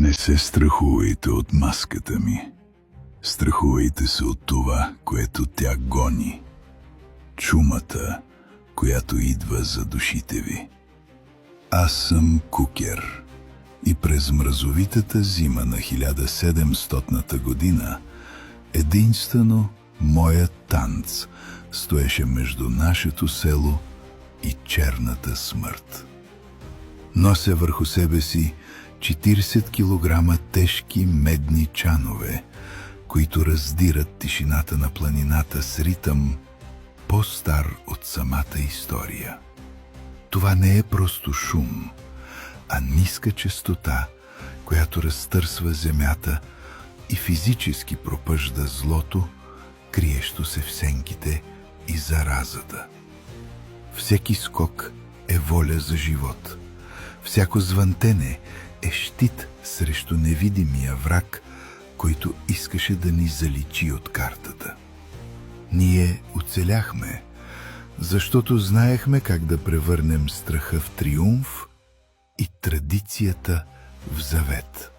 Не се страхувайте от маската ми. Страхувайте се от това, което тя гони. Чумата, която идва за душите ви. Аз съм кукер и през мразовитата зима на 1700-та година единствено моят танц стоеше между нашето село и черната смърт. Нося върху себе си 40 килограма тежки медни чанове, които раздират тишината на планината с ритъм по-стар от самата история. Това не е просто шум, а ниска честота, която разтърсва земята и физически пропъжда злото, криещо се в сенките и заразата. Всеки скок е воля за живот. Всяко звънтене е щит срещу невидимия враг, който искаше да ни заличи от картата. Ние оцеляхме, защото знаехме как да превърнем страха в триумф и традицията в завет.